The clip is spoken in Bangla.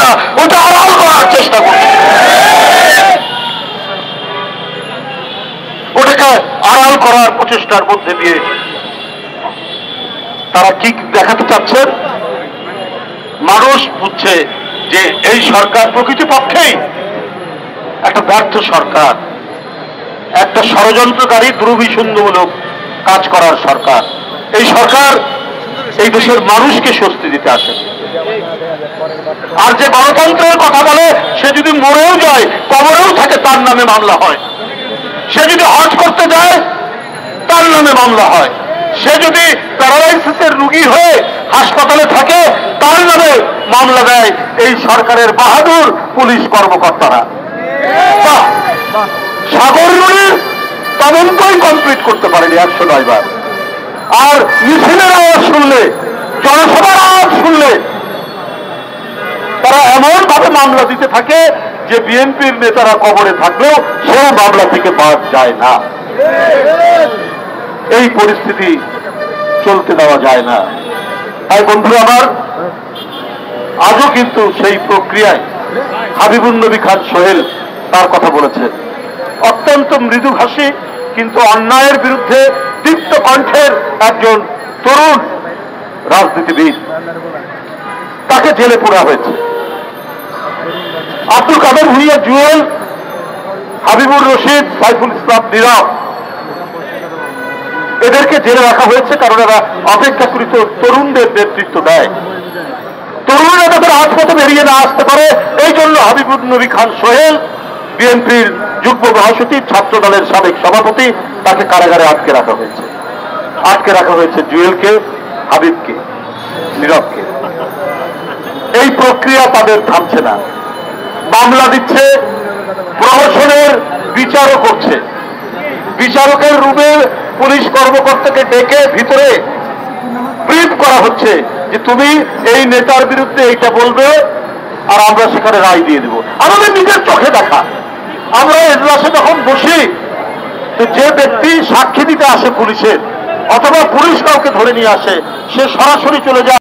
না, ওটা আড়াল করার চেষ্টা করছে, ওটাকে আড়াল করার প্রচেষ্টার মধ্যে দিয়ে তারা কি দেখাতে চাচ্ছেন? মানুষ বুঝছে যে এই সরকার প্রকৃতপক্ষেই একটা ব্যর্থ সরকার, একটা ষড়যন্ত্রকারী দুর্বিসন্ধমূলক কাজ করার সরকার। এই সরকার এই দেশের মানুষকে স্বস্তি দিতে আসে। আর যে গণতন্ত্রের কথা বলে সে যদি মরেও যায়, কবরেও থাকে, তার নামে মামলা হয়। সে যদি হজ করতে যায় তার নামে মামলা হয়। সে যদি প্যারালাইসিসের রোগী হয়ে হাসপাতালে থাকে তার নামে মামলা দেয় এই সরকারের বাহাদুর পুলিশ কর্মকর্তারা। সাগর নদীর তদন্তই কমপ্লিট করতে পারেনি 109 বার। আর মিছিলের আওয়াজ শুনলে, জনসভার আওয়াজ শুনলে তারা এমন ভাবে মামলা দিতে থাকে যে বিএনপির নেতারা কবরে থাকলেও সেই মামলা থেকে বাদ যায় না। এই পরিস্থিতি চলতে দেওয়া যায় না। তাই বন্ধুরা আমার, আজও কিন্তু সেই প্রক্রিয়ায় হাবিবুন নবী খান সোহেল তার কথা বলেছে। অত্যন্ত মৃদুভাষী কিন্তু অন্যায়ের বিরুদ্ধে দীপ্ত কণ্ঠের একজন তরুণ রাজনীতিবিদ, তাকে জেলে পোড়া হয়েছে। আব্দুল কাদের ভুঁইয়া জুয়েল, হাবিবুর রশিদ, সাইফুল ইসলাম নীরব, এদেরকে জেলে রাখা হয়েছে কারণ এরা অপেক্ষাকৃত তরুণদের নেতৃত্ব দেয়। তরুণরা তাদের রাজপথে বেরিয়ে না আসতে পারে, এই জন্য হাবিবুর নবী খান সোহেল, বিএনপির যুগ্ম মহাসচিব, ছাত্র দলের সাবেক সভাপতি, তাকে কারাগারে আটকে রাখা হয়েছে। আটকে রাখা হয়েছে জুয়েলকে, হাবিবকে, নীরবকে। এই প্রক্রিয়া তাদের থামছে না। মামলা দিচ্ছে, প্রহসনের বিচারও করছে। বিচারকের রুমে পুলিশ কর্মকর্তাকে ডেকে ভিতরে ব্রিফ করা হচ্ছে যে তুমি এই নেতার বিরুদ্ধে এইটা বলবে আর আমরা সেখানে রায় দিয়ে দেব। আমাদের নিজের চোখে দেখা। আমরা এজলাসে যখন বসি, তো যে ব্যক্তি সাক্ষী দিতে আসে পুলিশের, অথবা পুলিশ কাউকে ধরে নিয়ে আসে, সে সরাসরি চলে যায়